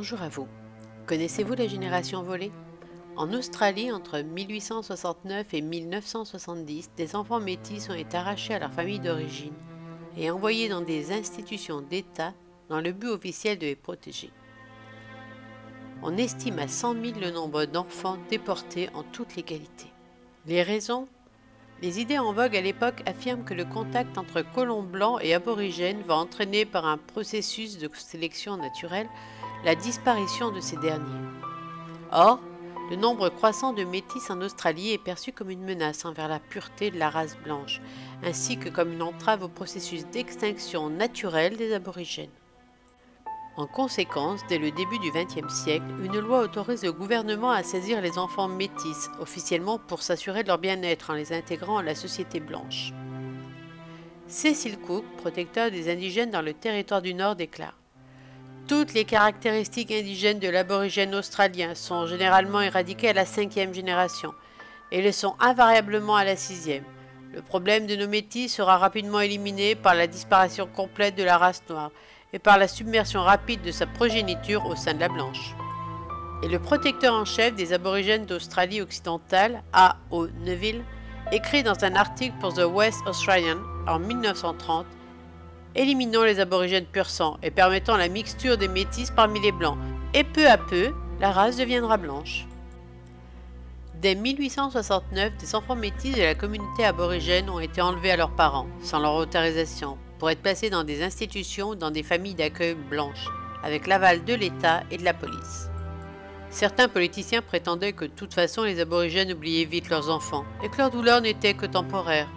Bonjour à vous. Connaissez-vous la génération volée? En Australie, entre 1869 et 1970, des enfants métis ont été arrachés à leur famille d'origine et envoyés dans des institutions d'État dans le but officiel de les protéger. On estime à 100 000 le nombre d'enfants déportés en toute légalité. Les raisons? Les idées en vogue à l'époque affirment que le contact entre colons blancs et aborigènes va entraîner par un processus de sélection naturelle la disparition de ces derniers. Or, le nombre croissant de métis en Australie est perçu comme une menace envers la pureté de la race blanche, ainsi que comme une entrave au processus d'extinction naturelle des aborigènes. En conséquence, dès le début du XXe siècle, une loi autorise le gouvernement à saisir les enfants métis, officiellement pour s'assurer de leur bien-être en les intégrant à la société blanche. Cecil Cook, protecteur des indigènes dans le territoire du Nord, déclare: toutes les caractéristiques indigènes de l'aborigène australien sont généralement éradiquées à la 5e génération et le sont invariablement à la 6e. Le problème de nos métis sera rapidement éliminé par la disparition complète de la race noire et par la submersion rapide de sa progéniture au sein de la blanche. Et le protecteur en chef des aborigènes d'Australie occidentale, A. O. Neville, écrit dans un article pour The West Australian en 1930: éliminons les aborigènes pur sang et permettant la mixture des métis parmi les blancs, et peu à peu, la race deviendra blanche. Dès 1869, des enfants métis de la communauté aborigène ont été enlevés à leurs parents, sans leur autorisation, pour être placés dans des institutions ou dans des familles d'accueil blanches, avec l'aval de l'État et de la police. Certains politiciens prétendaient que de toute façon les aborigènes oubliaient vite leurs enfants, et que leur douleur n'était que temporaire.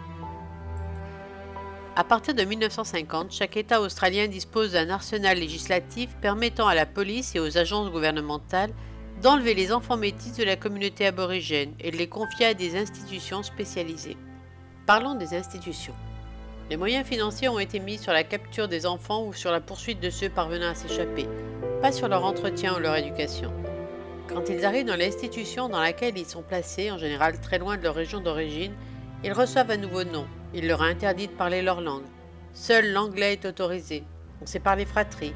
À partir de 1950, chaque État australien dispose d'un arsenal législatif permettant à la police et aux agences gouvernementales d'enlever les enfants métis de la communauté aborigène et de les confier à des institutions spécialisées. Parlons des institutions. Les moyens financiers ont été mis sur la capture des enfants ou sur la poursuite de ceux parvenant à s'échapper, pas sur leur entretien ou leur éducation. Quand ils arrivent dans l'institution dans laquelle ils sont placés, en général très loin de leur région d'origine, ils reçoivent un nouveau nom. Il leur est interdit de parler leur langue. Seul l'anglais est autorisé. On sépare les fratries.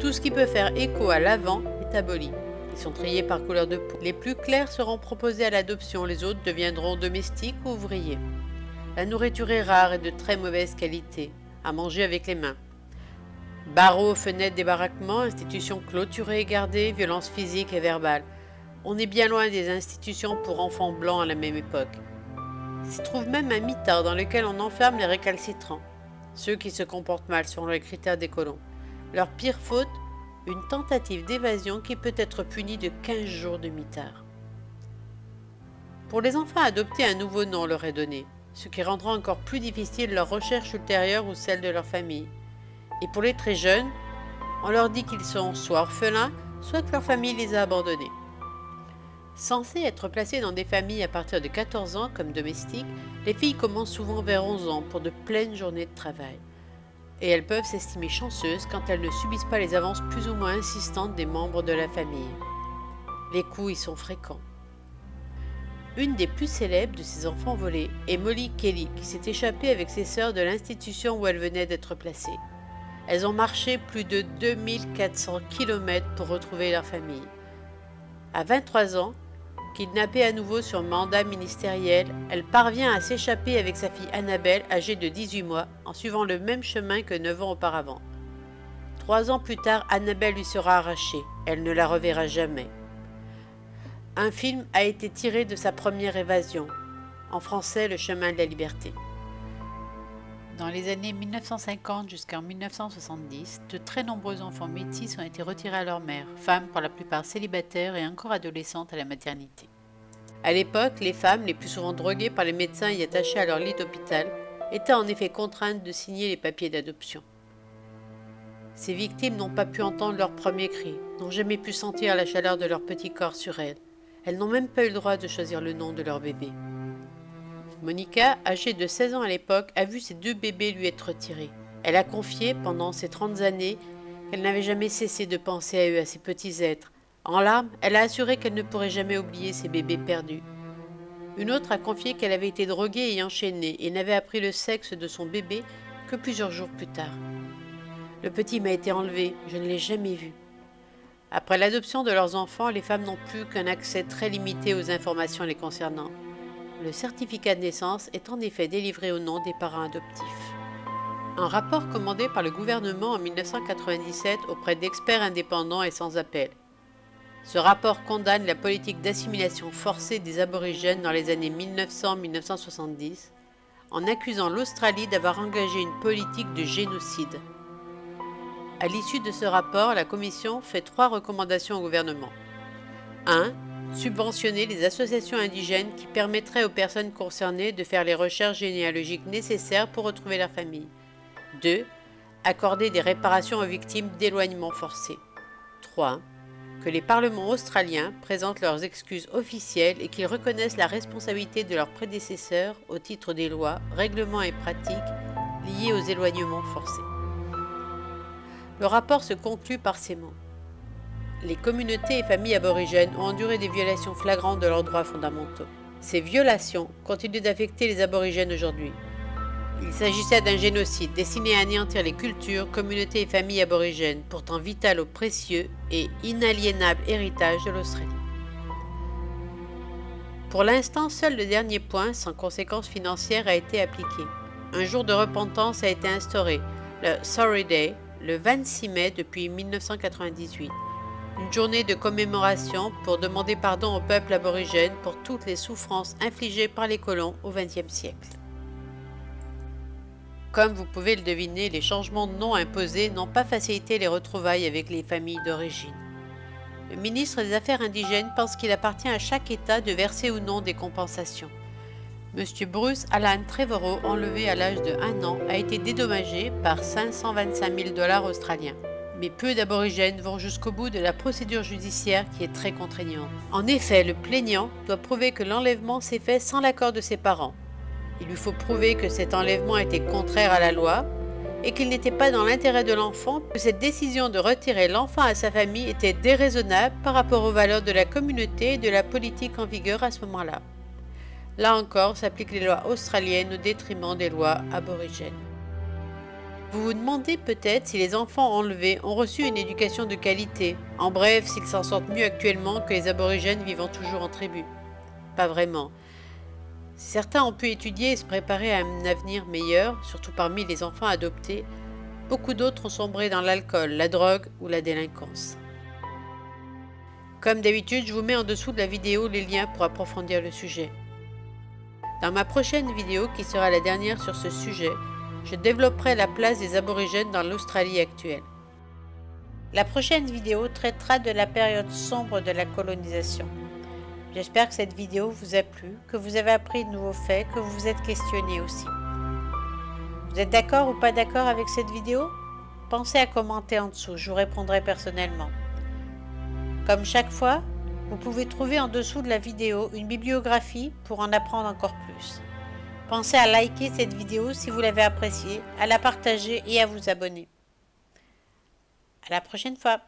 Tout ce qui peut faire écho à l'avant est aboli. Ils sont triés par couleur de peau. Les plus clairs seront proposés à l'adoption, les autres deviendront domestiques ou ouvriers. La nourriture est rare et de très mauvaise qualité, à manger avec les mains. Barreaux aux fenêtres des baraquements, institutions clôturées et gardées, violences physiques et verbales. On est bien loin des institutions pour enfants blancs à la même époque. Il se trouve même un mitard dans lequel on enferme les récalcitrants, ceux qui se comportent mal selon les critères des colons. Leur pire faute, une tentative d'évasion qui peut être punie de 15 jours de mitard. Pour les enfants adoptés, un nouveau nom leur est donné, ce qui rendra encore plus difficile leur recherche ultérieure ou celle de leur famille. Et pour les très jeunes, on leur dit qu'ils sont soit orphelins, soit que leur famille les a abandonnés. Censées être placées dans des familles à partir de 14 ans comme domestiques, les filles commencent souvent vers 11 ans pour de pleines journées de travail. Et elles peuvent s'estimer chanceuses quand elles ne subissent pas les avances plus ou moins insistantes des membres de la famille. Les coups y sont fréquents. Une des plus célèbres de ces enfants volés est Molly Kelly, qui s'est échappée avec ses sœurs de l'institution où elle venait d'être placée. Elles ont marché plus de 2400 km pour retrouver leur famille. À 23 ans, kidnappée à nouveau sur mandat ministériel, elle parvient à s'échapper avec sa fille Annabelle, âgée de 18 mois, en suivant le même chemin que 9 ans auparavant. 3 ans plus tard, Annabelle lui sera arrachée. Elle ne la reverra jamais. Un film a été tiré de sa première évasion, en français Le chemin de la liberté. Dans les années 1950 jusqu'en 1970, de très nombreux enfants métis ont été retirés à leur mère, femmes pour la plupart célibataires et encore adolescentes à la maternité. À l'époque, les femmes, les plus souvent droguées par les médecins y attachées à leur lit d'hôpital, étaient en effet contraintes de signer les papiers d'adoption. Ces victimes n'ont pas pu entendre leurs premiers cris, n'ont jamais pu sentir la chaleur de leur petit corps sur elles. Elles n'ont même pas eu le droit de choisir le nom de leur bébé. Monica, âgée de 16 ans à l'époque, a vu ses 2 bébés lui être retirés. Elle a confié, pendant ces 30 années, qu'elle n'avait jamais cessé de penser à eux, à ces petits êtres. En larmes, elle a assuré qu'elle ne pourrait jamais oublier ses bébés perdus. Une autre a confié qu'elle avait été droguée et enchaînée et n'avait appris le sexe de son bébé que plusieurs jours plus tard. Le petit m'a été enlevé, je ne l'ai jamais vu. Après l'adoption de leurs enfants, les femmes n'ont plus qu'un accès très limité aux informations les concernant. Le certificat de naissance est en effet délivré au nom des parents adoptifs. Un rapport commandé par le gouvernement en 1997 auprès d'experts indépendants est sans appel. Ce rapport condamne la politique d'assimilation forcée des aborigènes dans les années 1900-1970 en accusant l'Australie d'avoir engagé une politique de génocide. À l'issue de ce rapport, la Commission fait 3 recommandations au gouvernement. 1. Subventionner les associations indigènes qui permettraient aux personnes concernées de faire les recherches généalogiques nécessaires pour retrouver leur famille. 2. Accorder des réparations aux victimes d'éloignement forcé. 3. Que les parlements australiens présentent leurs excuses officielles et qu'ils reconnaissent la responsabilité de leurs prédécesseurs au titre des lois, règlements et pratiques liés aux éloignements forcés. Le rapport se conclut par ces mots. Les communautés et familles aborigènes ont enduré des violations flagrantes de leurs droits fondamentaux. Ces violations continuent d'affecter les aborigènes aujourd'hui. Il s'agissait d'un génocide destiné à anéantir les cultures, communautés et familles aborigènes, pourtant vitales au précieux et inaliénable héritage de l'Australie. Pour l'instant, seul le dernier point, sans conséquences financières, a été appliqué. Un jour de repentance a été instauré, le Sorry Day, le 26 mai depuis 1998. Une journée de commémoration pour demander pardon au peuple aborigène pour toutes les souffrances infligées par les colons au XXe siècle. Comme vous pouvez le deviner, les changements de nom imposés n'ont pas facilité les retrouvailles avec les familles d'origine. Le ministre des Affaires indigènes pense qu'il appartient à chaque État de verser ou non des compensations. M. Bruce Alan Trevorrow, enlevé à l'âge de 1 an, a été dédommagé par 525 000 $ australiens. Mais peu d'aborigènes vont jusqu'au bout de la procédure judiciaire qui est très contraignante. En effet, le plaignant doit prouver que l'enlèvement s'est fait sans l'accord de ses parents. Il lui faut prouver que cet enlèvement était contraire à la loi et qu'il n'était pas dans l'intérêt de l'enfant, que cette décision de retirer l'enfant à sa famille était déraisonnable par rapport aux valeurs de la communauté et de la politique en vigueur à ce moment-là. Là encore, s'appliquent les lois australiennes au détriment des lois aborigènes. Vous vous demandez peut-être si les enfants enlevés ont reçu une éducation de qualité, en bref, s'ils s'en sortent mieux actuellement que les aborigènes vivant toujours en tribu. Pas vraiment. Certains ont pu étudier et se préparer à un avenir meilleur, surtout parmi les enfants adoptés. Beaucoup d'autres ont sombré dans l'alcool, la drogue ou la délinquance. Comme d'habitude, je vous mets en dessous de la vidéo les liens pour approfondir le sujet. Dans ma prochaine vidéo, qui sera la dernière sur ce sujet, je développerai la place des aborigènes dans l'Australie actuelle. La prochaine vidéo traitera de la période sombre de la colonisation. J'espère que cette vidéo vous a plu, que vous avez appris de nouveaux faits, que vous vous êtes questionné aussi. Vous êtes d'accord ou pas d'accord avec cette vidéo? Pensez à commenter en dessous, je vous répondrai personnellement. Comme chaque fois, vous pouvez trouver en dessous de la vidéo une bibliographie pour en apprendre encore plus. Pensez à liker cette vidéo si vous l'avez appréciée, à la partager et à vous abonner. À la prochaine fois!